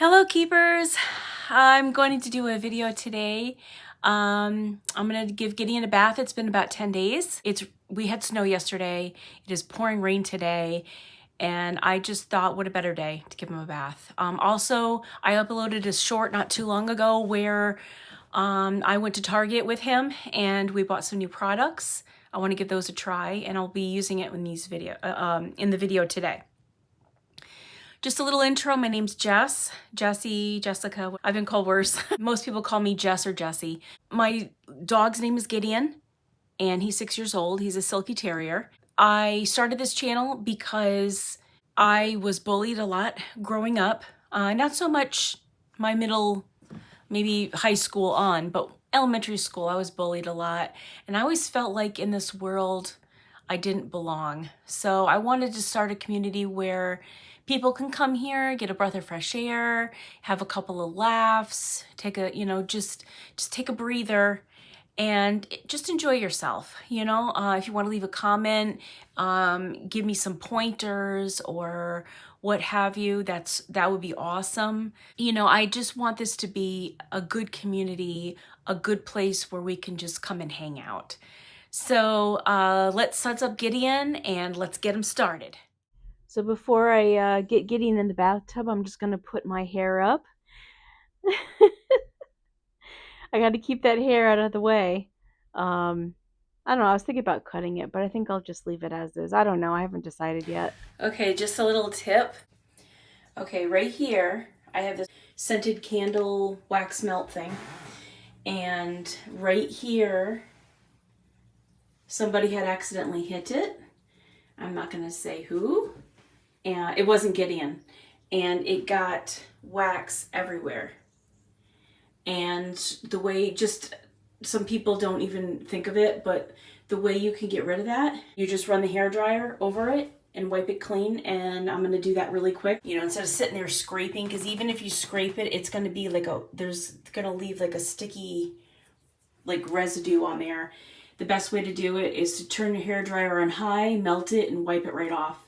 Hello keepers, I'm going to do a video today. I'm going to give Gideon a bath. It's been about 10 days. We had snow yesterday. It is pouring rain today. And I just thought, what a better day to give him a bath. Also, I uploaded a short not too long ago where I went to Target with him and we bought some new products. I want to give those a try and I'll be using it in the video today. Just a little intro. My name's Jessie, Jessica. I've been called worse. Most people call me Jess or Jessie. My dog's name is Gideon, and he's 6 years old. He's a Silky Terrier. I started this channel because I was bullied a lot growing up. Not so much my middle, maybe high school on, but elementary school, I was bullied a lot. And I always felt like in this world, I didn't belong. So I wanted to start a community where people can come here, get a breath of fresh air, have a couple of laughs, take a, just take a breather and just enjoy yourself. If you want to leave a comment, give me some pointers or what have you, that would be awesome. I just want this to be a good community, a good place where we can just come and hang out. So let's suds up Gideon and let's get him started. So before I get Gideon in the bathtub, I'm just going to put my hair up. I got to keep that hair out of the way. I don't know, I was thinking about cutting it, but I think I'll just leave it as is. I don't know, I haven't decided yet. Okay, just a little tip. Okay, right here, I have this scented candle wax melt thing. And right here, somebody had accidentally hit it. I'm not going to say who. And it wasn't Gideon. And it got wax everywhere. And the way, just some people don't even think of it, but the way you can get rid of that, you just run the hairdryer over it and wipe it clean. And I'm going to do that really quick. Instead of sitting there scraping, because even if you scrape it, it's going to be like there's going to leave like a sticky like residue on there. The best way to do it is to turn your hairdryer on high, melt it, and wipe it right off.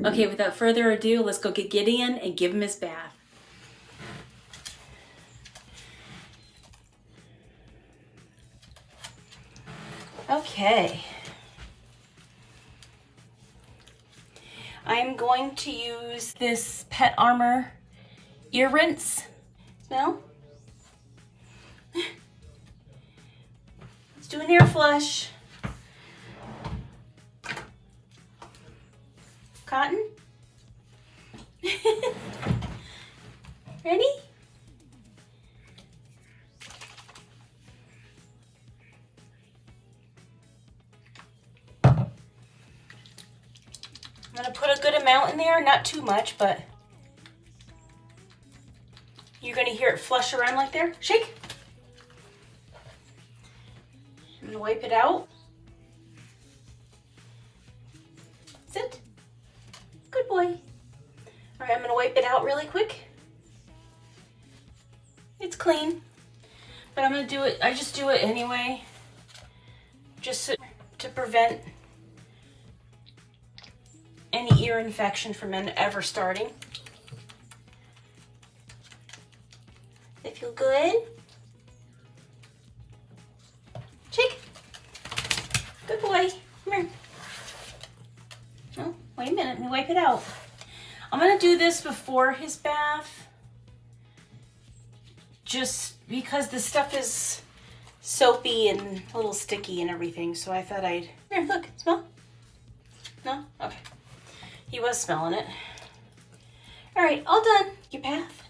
Okay, without further ado, let's go get Gideon and give him his bath. Okay. I'm going to use this Pet Armor ear rinse. Smell? Let's do an ear flush. Cotton? Ready? I'm gonna put a good amount in there, not too much, but you're gonna hear it flush around like there. Shake. I'm gonna wipe it out. Sit. Good boy. All right, I'm gonna wipe it out really quick. It's clean, but I'm gonna do it, I just do it anyway, just to prevent any ear infection from ever starting. They feel good. Shake. Good boy. Come here. Oh, wait a minute, let me wipe it out. I'm gonna do this before his bath, just because the stuff is soapy and a little sticky and everything, so I thought I'd... Here, look, smell? No? Okay. He was smelling it. All right, all done. Your bath.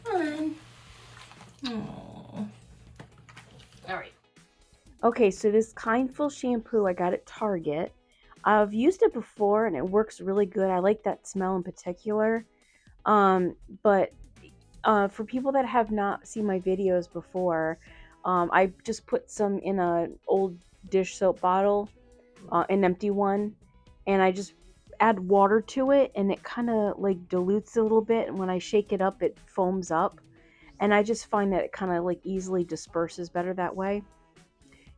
Come on. All right. Okay, so this Kindful shampoo I got at Target. I've used it before and it works really good. I like that smell in particular. But for people that have not seen my videos before, I just put some in an old dish soap bottle, an empty one, and I just add water to it, and it kind of like dilutes a little bit, and when I shake it up it foams up, and I just find that it kind of like easily disperses better that way,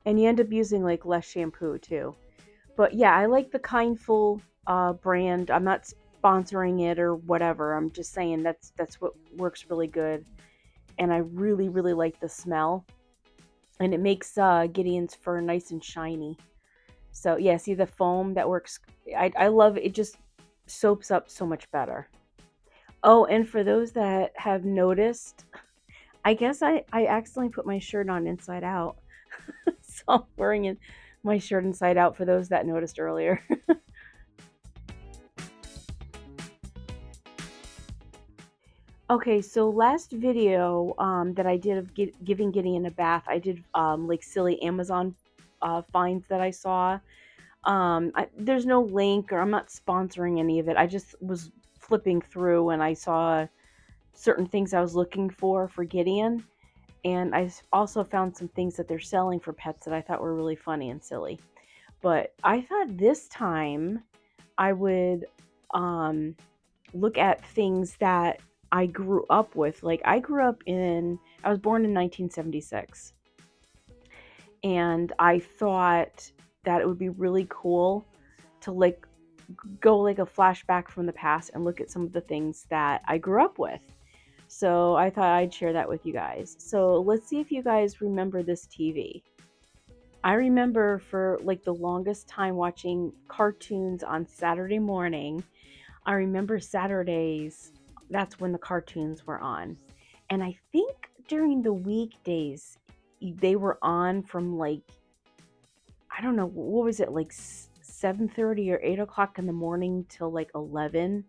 and you end up using like less shampoo too. But yeah, I like the Kindful brand. I'm not sponsoring it or whatever. I'm just saying that's what works really good, and I really really like the smell, and it makes Gideon's fur nice and shiny. So yeah, see the foam that works. I love it. It just soaps up so much better. Oh, and for those that have noticed, I guess I accidentally put my shirt on inside out. So I'm wearing my shirt inside out for those that noticed earlier. Okay, so last video that I did of giving Gideon a bath, I did like silly Amazon finds that I saw. There's no link, or I'm not sponsoring any of it. I just was flipping through and I saw certain things I was looking for Gideon. And I also found some things that they're selling for pets that I thought were really funny and silly. But I thought this time I would look at things that I grew up with. Like I was born in 1976. And I thought that it would be really cool to like go like a flashback from the past and look at some of the things that I grew up with. So I thought I'd share that with you guys. So let's see if you guys remember this TV. I remember for like the longest time watching cartoons on Saturday morning. I remember Saturdays, that's when the cartoons were on. And I think during the weekdays, they were on from like, I don't know, what was it, like 7:30 or 8 o'clock in the morning till like 11.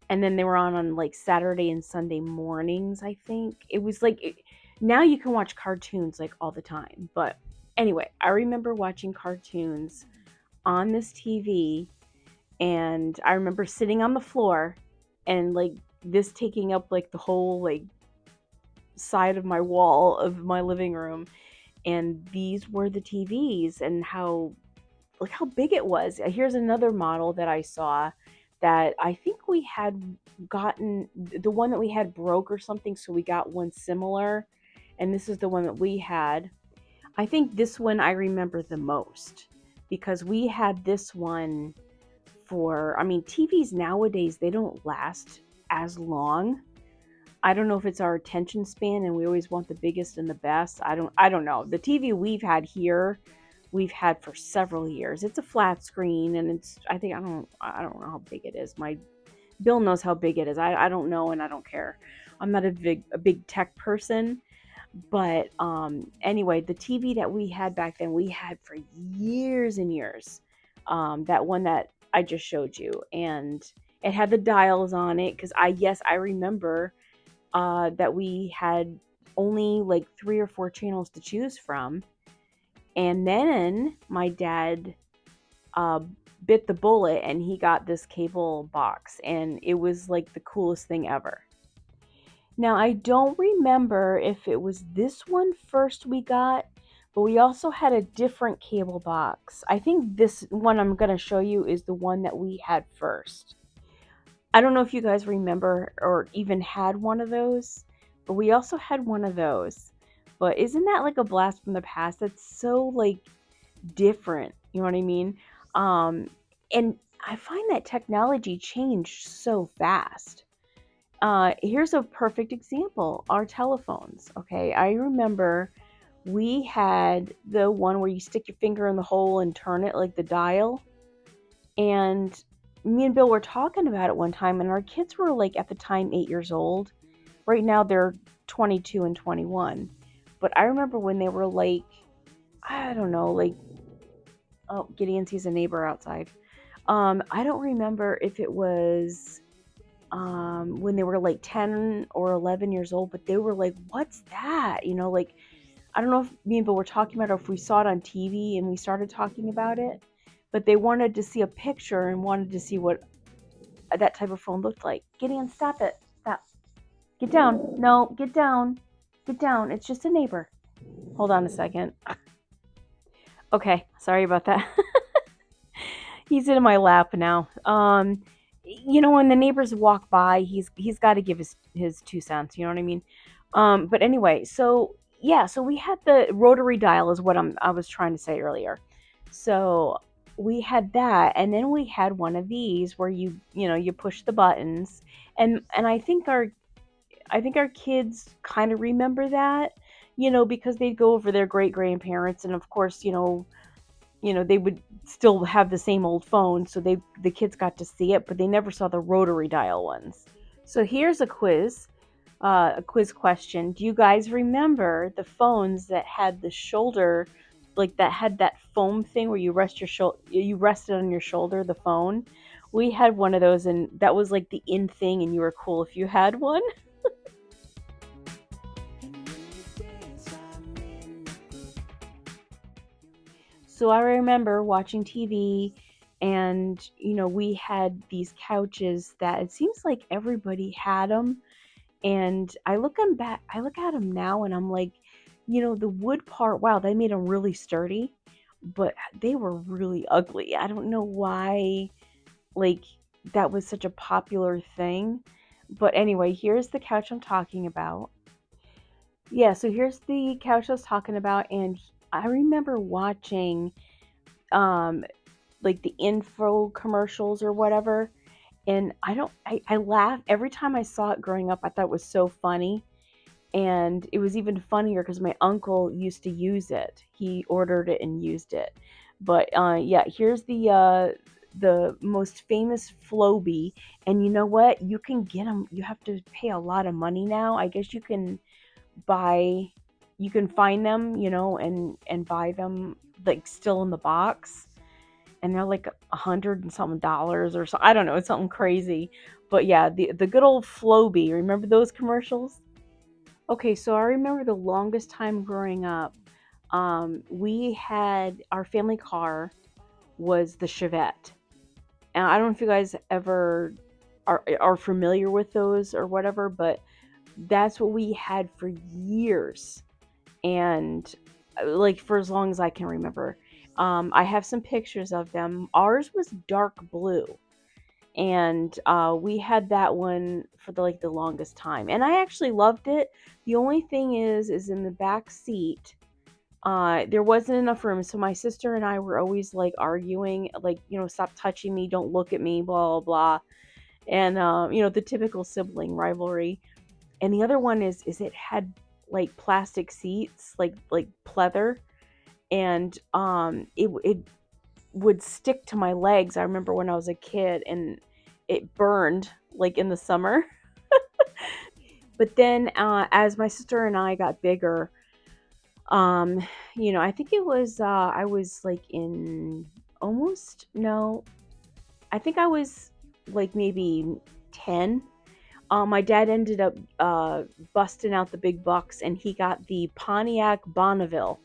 And then they were on like Saturday and Sunday mornings, I think. It was like, now you can watch cartoons like all the time. But anyway, I remember watching cartoons on this TV, and I remember sitting on the floor and like this taking up like the whole like side of my wall of my living room, and these were the TVs, and how look how big it was. Here's another model that I saw that I think we had gotten. The one that we had broke or something, so we got one similar, and this is the one that we had. I think this one I remember the most because we had this one for, I mean, TVs nowadays, they don't last as long. I don't know if it's our attention span and we always want the biggest and the best. I don't know. The TV we've had here, we've had for several years. It's a flat screen, and it's, I don't know how big it is. My Bill knows how big it is. I don't know, and I don't care. I'm not a big tech person. But anyway, the TV that we had back then, we had for years and years. That one that I just showed you, and it had the dials on it because I remember that we had only like 3 or 4 channels to choose from, and then my dad uh, bit the bullet and he got this cable box, and it was like the coolest thing ever. Now, I don't remember if it was this one first we got, but we also had a different cable box. I think this one I'm going to show you is the one that we had first. I don't know if you guys remember or even had one of those, but we also had one of those. But isn't that like a blast from the past? That's so like different. You know what I mean? And I find that technology changed so fast. Here's a perfect example, our telephones. Okay, I remember we had the one where you stick your finger in the hole and turn it like the dial. And me and Bill were talking about it one time, and our kids were like at the time 8 years old. Right now they're 22 and 21. But I remember when they were like, I don't know, like, oh, Gideon sees a neighbor outside. I don't remember if it was when they were like 10 or 11 years old, but they were like, what's that? You know, like, I don't know if me and Bill were talking about it or if we saw it on TV and we started talking about it, but they wanted to see a picture and wanted to see what that type of phone looked like. Gideon, stop it. Stop. Get down. No, get down. Get down. It's just a neighbor. Hold on a second. Okay, sorry about that. He's in my lap now. When the neighbors walk by, he's got to give his 2 cents. You know what I mean? But anyway, so yeah, so we had the rotary dial, is what I was trying to say earlier. So we had that, and then we had one of these where you push the buttons, and I think our kids kind of remember that, because they'd go over their great grandparents, and of course, they would still have the same old phone, so the kids got to see it, but they never saw the rotary dial ones. So here's a quiz question. Do you guys remember the phones that had the shoulder, like that had that foam thing where you rested on your shoulder, the phone? We had one of those, and that was like the in thing, and you were cool if you had one. So I remember watching TV, and we had these couches that it seems like everybody had them. And I look at them now, and I'm like, the wood part, wow, they made them really sturdy, but they were really ugly. I don't know why, like, that was such a popular thing. But anyway, here's the couch I'm talking about. Yeah, so here's the couch I was talking about, and I remember watching um like the info commercials or whatever. And I laugh every time I saw it growing up. I thought it was so funny. And it was even funnier because my uncle used to use it. He ordered it and used it. But yeah, here's the most famous Floby. And you know what? You can get them. You have to pay a lot of money now. I guess buy, you can find them, and buy them like still in the box, and they're like $100 and something or so. I don't know, it's something crazy. But yeah, the good old Floby. Remember those commercials? Okay, so I remember the longest time growing up. We had our family car was the Chevette, and I don't know if you guys ever are familiar with those or whatever, but that's what we had for years, and like for as long as I can remember. I have some pictures of them. Ours was dark blue, and we had that one for the longest time, and I actually loved it. The only thing is in the back seat. There wasn't enough room, so my sister and I were always like arguing, like, stop touching me, don't look at me, blah blah blah, and the typical sibling rivalry. And the other one is it had like plastic seats, like pleather, and it would stick to my legs. I remember when I was a kid, and it burned like in the summer. But then as my sister and I got bigger, I think it was I was like in almost no, I think I was like maybe 10. My dad ended up busting out the big bucks, and he got the Pontiac Bonneville.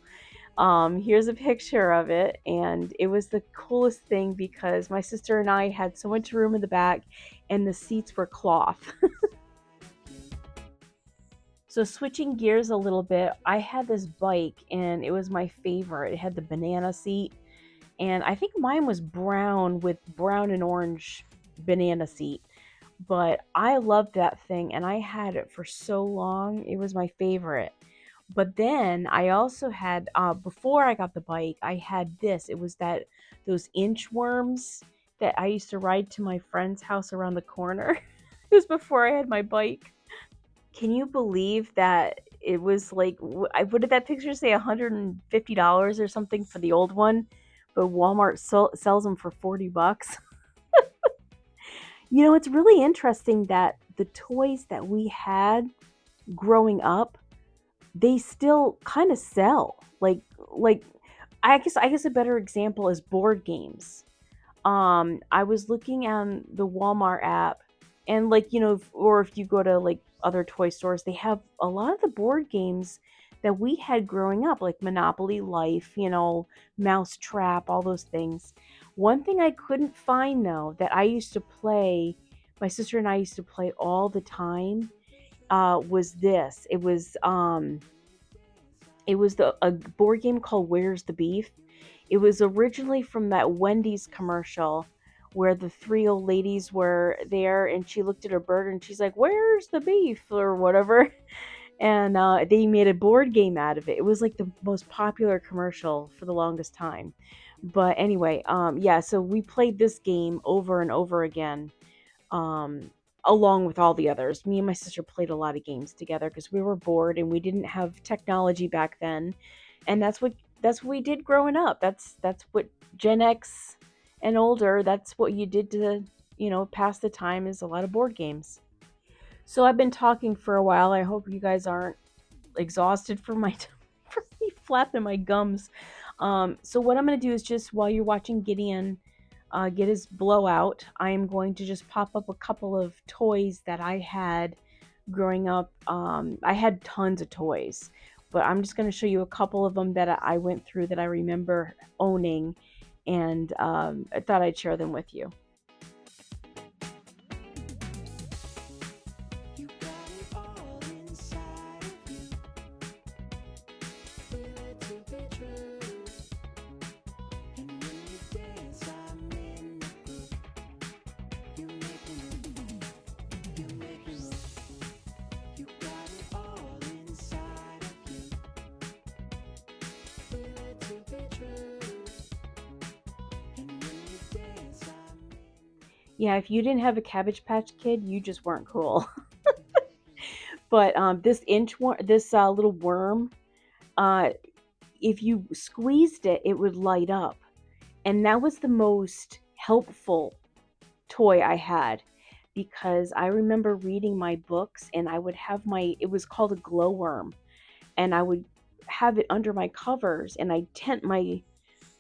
Here's a picture of it, and it was the coolest thing because my sister and I had so much room in the back, and the seats were cloth. So switching gears a little bit, I had this bike, and it was my favorite. It had the banana seat, and I think mine was brown with brown and orange banana seat. But I loved that thing, and I had it for so long. It was my favorite. But then I also had, before I got the bike, I had this. It was those inchworms that I used to ride to my friend's house around the corner. It was before I had my bike. Can you believe that it was like, what did that picture say, $150 or something for the old one? But Walmart sells them for $40. It's really interesting that the toys that we had growing up, they still kind of sell. Like I guess a better example is board games. I was looking on the Walmart app, and or if you go to like other toy stores, they have a lot of the board games that we had growing up, like Monopoly Life, Mousetrap, all those things. One thing I couldn't find though that I used to play, my sister and I used to play all the time, was this. It was a board game called Where's the Beef, It was originally from that Wendy's commercial where the three old ladies were there and she looked at her burger and she's like, "Where's the beef?" or whatever. And they made a board game out of it. It was like the most popular commercial for the longest time. But anyway, yeah, so we played this game over and over again, um, along with all the others. Me and my sister played a lot of games together because we were bored and we didn't have technology back then, and that's what we did growing up. That's what Gen X and older. That's what you did to pass the time, is a lot of board games. So I've been talking for a while. I hope you guys aren't exhausted from my for me flapping my gums. So what I'm gonna do is, just while you're watching Gideon get his blowout, I am going to just pop up a couple of toys that I had growing up. I had tons of toys, but I'm just going to show you a couple of them that I went through that I remember owning, and I thought I'd share them with you. Yeah, if you didn't have a Cabbage Patch Kid, you just weren't cool. But this little worm, uh, if you squeezed it, it would light up, and that was the most helpful toy I had, because I remember reading my books and I would have it was called a glowworm, and I would have it under my covers and I'd tent my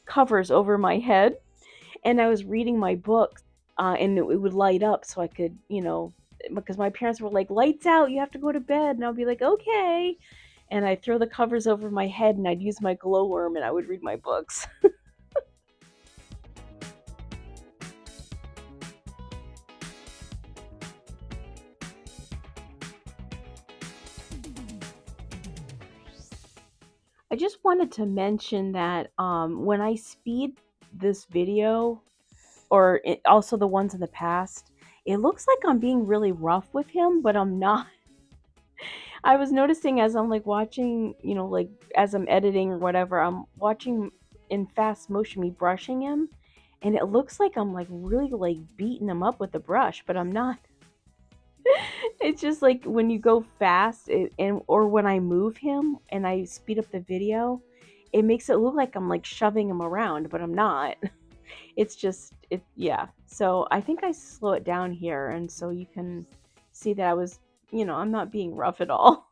covers over my head, and I was reading my books, and it would light up so I could, because my parents were like, "Lights out, you have to go to bed." And I'll be like, "Okay." And I'd throw the covers over my head and I'd use my glowworm and I would read my books. I just wanted to mention that when I speed this video, or also the ones in the past, it looks like I'm being really rough with him, but I'm not. I was noticing as I'm like watching, like as I'm editing or whatever, I'm watching in fast motion me brushing him, and it looks like I'm like really like beating him up with the brush, but I'm not. It's just like when you go fast, or when I move him and I speed up the video, it makes it look like I'm like shoving him around, but I'm not. It's just yeah. So I think I slow it down here, and so you can see that I'm not being rough at all.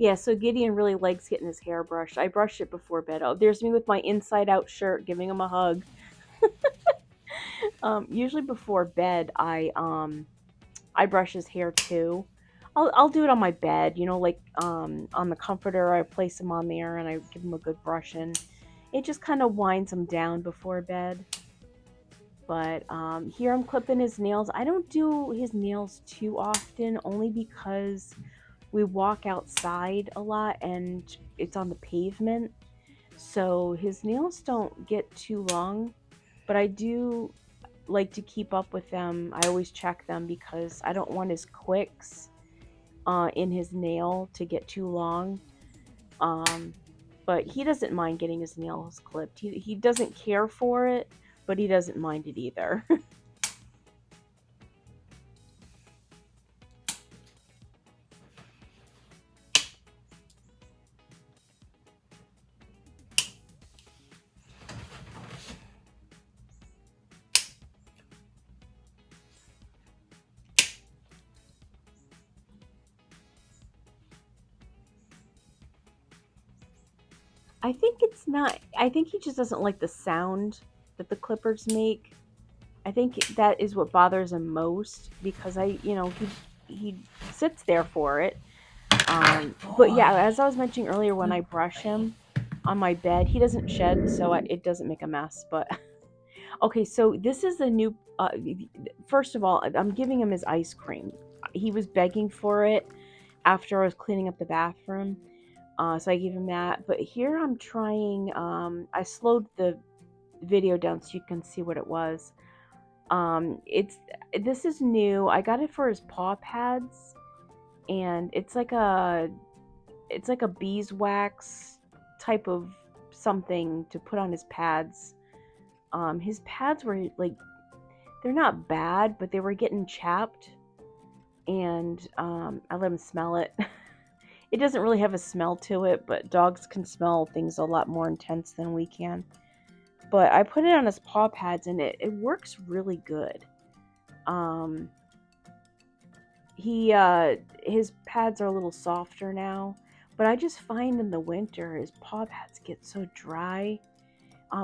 Yeah, so Gideon really likes getting his hair brushed. I brush it before bed. Oh, there's me with my inside out shirt giving him a hug. Usually before bed, I brush his hair too. I'll do it on my bed, like on the comforter. I place him on there and I give him a good brushing. It just kind of winds him down before bed. But here I'm clipping his nails. I don't do his nails too often, only because we walk outside a lot and it's on the pavement. So his nails don't get too long, but I do like to keep up with them. I always check them because I don't want his quicks in his nail to get too long. Um, but he doesn't mind getting his nails clipped. He doesn't care for it, but he doesn't mind it either. I think it's not. I think he just doesn't like the sound that the clippers make. I think that is what bothers him most, because he sits there for it. But yeah, as I was mentioning earlier, when I brush him on my bed, he doesn't shed, so it doesn't make a mess. But okay, so this is a new. First of all, I'm giving him his ice cream. He was begging for it after I was cleaning up the bathroom, so I gave him that. But here I'm trying. I slowed the video down so you can see what it was. This is new. I got it for his paw pads, and it's like a beeswax type of something to put on his pads. His pads were like, they're not bad, but they were getting chapped, and I let him smell it. It doesn't really have a smell to it, but dogs can smell things a lot more intense than we can. But I put it on his paw pads, and it works really good. His pads are a little softer now, but I just find in the winter his paw pads get so dry.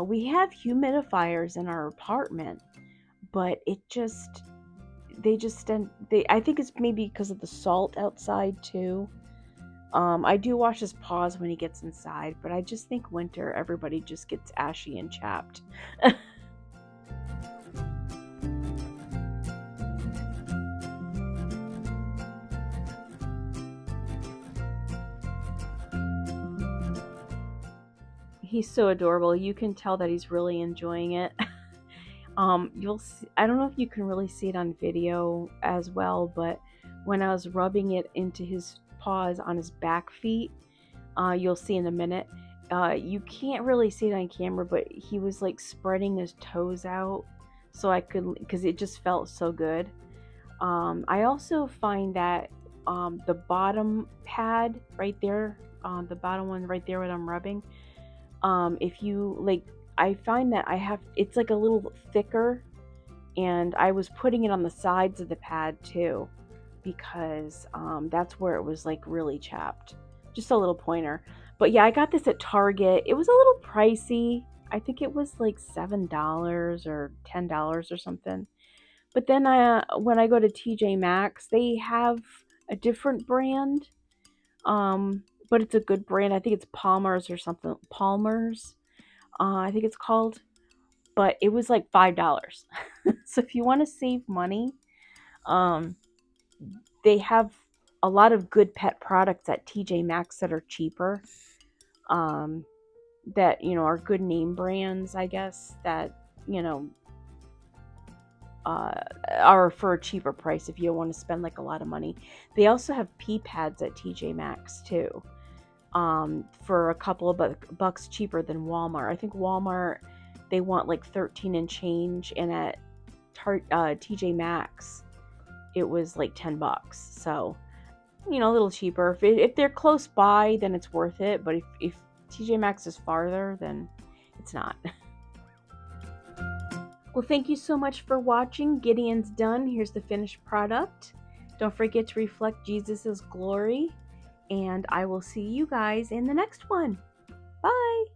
We have humidifiers in our apartment, but I think it's maybe because of the salt outside too. I do wash his paws when he gets inside, but I just think winter everybody just gets ashy and chapped. He's so adorable. You can tell that he's really enjoying it. You'll see, I don't know if you can really see it on video as well, but when I was rubbing it into his paws on his back feet, you'll see in a minute. You can't really see it on camera, but he was like spreading his toes out so I could, because it just felt so good. I also find that the bottom pad right there, the bottom one right there when I'm rubbing, if you like, I find that it's like a little thicker, and I was putting it on the sides of the pad too, because that's where it was like really chapped. Just a little pointer. But yeah, I got this at Target. It was a little pricey. I think it was like $7 or $10 or something. But then when I go to TJ Maxx, they have a different brand. But it's a good brand. I think it's Palmer's or something. Palmer's, I think it's called. But it was like $5. So if you want to save money, they have a lot of good pet products at TJ Maxx that are cheaper. That, are good name brands, I guess, that, are for a cheaper price if you don't want to spend like a lot of money. They also have pee pads at TJ Maxx too, for a couple of bucks cheaper than Walmart. I think Walmart, they want like 13 and change, and at TJ Maxx it was like $10. So, a little cheaper. If they're close by, then it's worth it, but if TJ Maxx is farther, then it's not. Well, thank you so much for watching. Gideon's done. Here's the finished product. Don't forget to reflect Jesus' glory, and I will see you guys in the next one. Bye!